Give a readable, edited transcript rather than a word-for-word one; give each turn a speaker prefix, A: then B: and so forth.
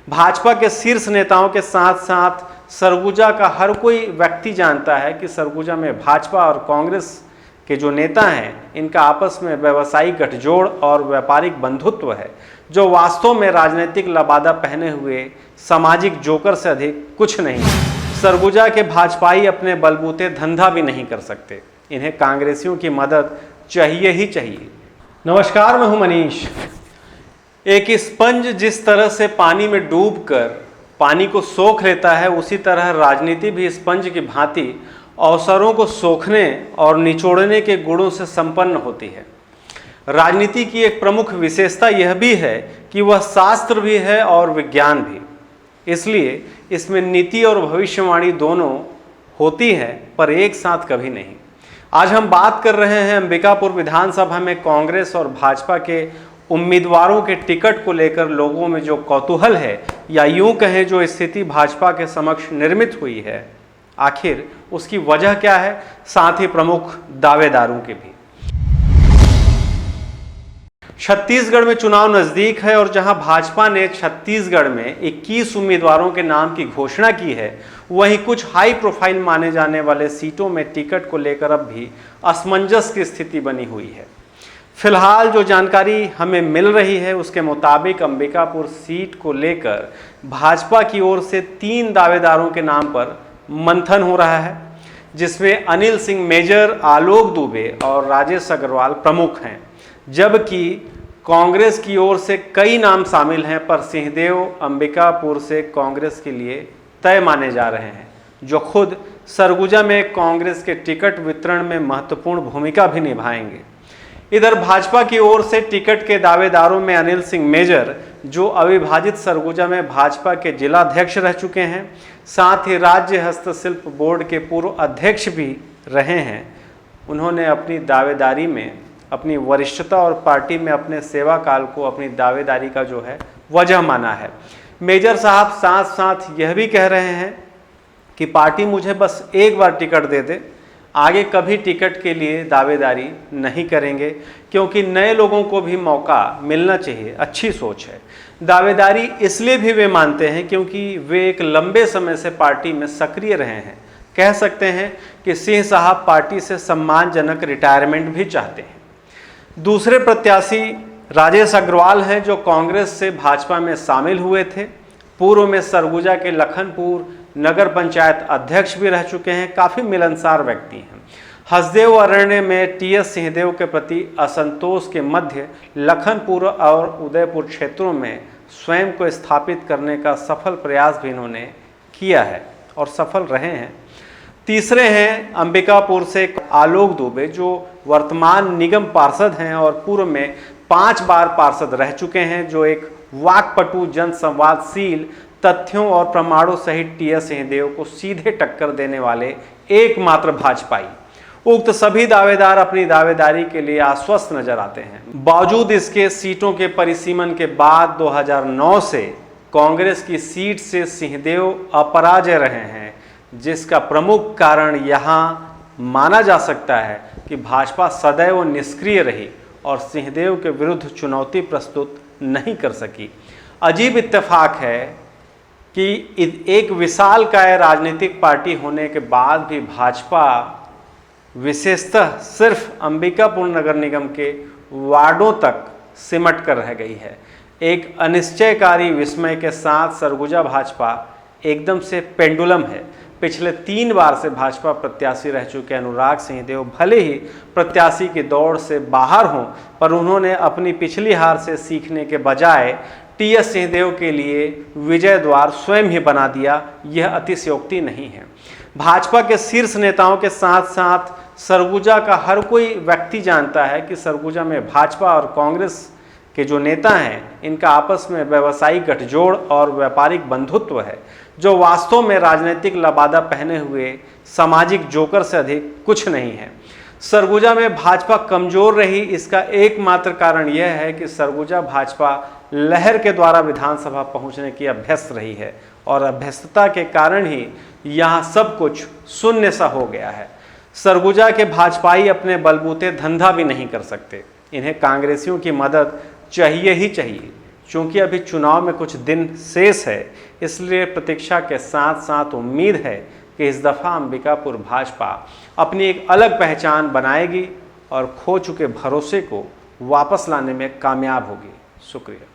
A: भाजपा के शीर्ष नेताओं के साथ साथ सरगुजा का हर कोई व्यक्ति जानता है कि सरगुजा में भाजपा और कांग्रेस के जो नेता हैं इनका आपस में व्यवसायिक गठजोड़ और व्यापारिक बंधुत्व है, जो वास्तव में राजनीतिक लबादा पहने हुए सामाजिक जोकर से अधिक कुछ नहीं है। सरगुजा के भाजपाई अपने बलबूते धंधा भी नहीं कर सकते, इन्हें कांग्रेसियों की मदद चाहिए ही चाहिए। नमस्कार, मैं हूं मनीष। एक स्पंज जिस तरह से पानी में डूबकर पानी को सोख लेता है, उसी तरह राजनीति भी स्पंज की भांति अवसरों को सोखने और निचोड़ने के गुणों से संपन्न होती है। राजनीति की एक प्रमुख विशेषता यह भी है कि वह शास्त्र भी है और विज्ञान भी, इसलिए इसमें नीति और भविष्यवाणी दोनों होती है, पर एक साथ कभी नहीं। आज हम बात कर रहे हैं अंबिकापुर विधानसभा में कांग्रेस और भाजपा के उम्मीदवारों के टिकट को लेकर लोगों में जो कौतूहल है, या यूं कहें जो स्थिति भाजपा के समक्ष निर्मित हुई है, आखिर उसकी वजह क्या है, साथ ही प्रमुख दावेदारों की भी। छत्तीसगढ़ में चुनाव नजदीक है और जहां भाजपा ने छत्तीसगढ़ में 21 उम्मीदवारों के नाम की घोषणा की है, वहीं कुछ हाई प्रोफाइल माने जाने वाले सीटों में टिकट को लेकर अब भी असमंजस की स्थिति बनी हुई है। फिलहाल जो जानकारी हमें मिल रही है उसके मुताबिक अंबिकापुर सीट को लेकर भाजपा की ओर से 3 दावेदारों के नाम पर मंथन हो रहा है, जिसमें अनिल सिंह मेजर, आलोक दुबे और राजेश अग्रवाल प्रमुख हैं, जबकि कांग्रेस की ओर से कई नाम शामिल हैं, पर सिंहदेव अंबिकापुर से कांग्रेस के लिए तय माने जा रहे हैं, जो खुद सरगुजा में कांग्रेस के टिकट वितरण में महत्वपूर्ण भूमिका भी निभाएंगे। इधर भाजपा की ओर से टिकट के दावेदारों में अनिल सिंह मेजर, जो अविभाजित सरगुजा में भाजपा के जिलाध्यक्ष रह चुके हैं, साथ ही राज्य हस्तशिल्प बोर्ड के पूर्व अध्यक्ष भी रहे हैं, उन्होंने अपनी दावेदारी में अपनी वरिष्ठता और पार्टी में अपने सेवा काल को अपनी दावेदारी का जो है वजह माना है। मेजर साहब साथ साथ यह भी कह रहे हैं कि पार्टी मुझे बस एक बार टिकट दे दे, आगे कभी टिकट के लिए दावेदारी नहीं करेंगे, क्योंकि नए लोगों को भी मौका मिलना चाहिए। अच्छी सोच है। दावेदारी इसलिए भी वे मानते हैं क्योंकि वे एक लंबे समय से पार्टी में सक्रिय रहे हैं। कह सकते हैं कि सिंह साहब पार्टी से सम्मानजनक रिटायरमेंट भी चाहते हैं। दूसरे प्रत्याशी राजेश अग्रवाल हैं, जो कांग्रेस से भाजपा में शामिल हुए थे। पूर्व में सरगुजा के लखनपुर नगर पंचायत अध्यक्ष भी रह चुके हैं, काफ़ी मिलनसार व्यक्ति हैं। हसदेव अरण्य में टीएस सिंहदेव के प्रति असंतोष के मध्य लखनपुर और उदयपुर क्षेत्रों में स्वयं को स्थापित करने का सफल प्रयास भी इन्होंने किया है और सफल रहे हैं। तीसरे हैं अंबिकापुर से आलोक दुबे, जो वर्तमान निगम पार्षद हैं और पूर्व में 5 बार पार्षद रह चुके हैं, जो एक वाकपटु, जनसंवादशील, तथ्यों और प्रमाणों सहित टीएस सिंहदेव को सीधे टक्कर देने वाले एकमात्र भाजपाई। उक्त सभी दावेदार अपनी दावेदारी के लिए आश्वस्त नजर आते हैं। बावजूद इसके सीटों के परिसीमन के बाद 2009 से कांग्रेस की सीट से सिंहदेव अपराजय रहे हैं, जिसका प्रमुख कारण यहाँ माना जा सकता है कि भाजपा सदैव निष्क्रिय रही और सिंहदेव के विरुद्ध चुनौती प्रस्तुत नहीं कर सकी। अजीब इत्तेफाक है कि एक विशालकाय राजनीतिक पार्टी होने के बाद भी भाजपा विशेषतः सिर्फ अंबिकापुर नगर निगम के वार्डों तक सिमट कर रह गई है। एक अनिश्चयकारी विस्मय के साथ सरगुजा भाजपा एकदम से पेंडुलम है। पिछले 3 बार से भाजपा प्रत्याशी रह चुके अनुराग सिंहदेव भले ही प्रत्याशी की दौड़ से बाहर हों, पर उन्होंने अपनी पिछली हार से सीखने के बजाय टीएस सिंहदेव के लिए विजय द्वार स्वयं ही बना दिया। यह अतिशयोक्ति नहीं है। भाजपा के शीर्ष नेताओं के साथ साथ सरगुजा का हर कोई व्यक्ति जानता है कि सरगुजा में भाजपा और कांग्रेस के जो नेता हैं इनका आपस में व्यवसायिक गठजोड़ और व्यापारिक बंधुत्व है, जो वास्तव में राजनीतिक लबादा पहने हुए सामाजिक जोकर से अधिक कुछ नहीं है। सरगुजा में भाजपा कमजोर रही, इसका एकमात्र कारण यह है कि सरगुजा भाजपा लहर के द्वारा विधानसभा पहुंचने की अभ्यस्त रही है और अभ्यस्तता के कारण ही यहाँ सब कुछ शून्य सा हो गया है। सरगुजा के भाजपाई अपने बलबूते धंधा भी नहीं कर सकते, इन्हें कांग्रेसियों की मदद चाहिए ही चाहिए। चूँकि अभी चुनाव में कुछ दिन शेष है, इसलिए प्रतीक्षा के साथ साथ उम्मीद है कि इस दफ़ा अंबिकापुर भाजपा अपनी एक अलग पहचान बनाएगी और खो चुके भरोसे को वापस लाने में कामयाब होगी। शुक्रिया।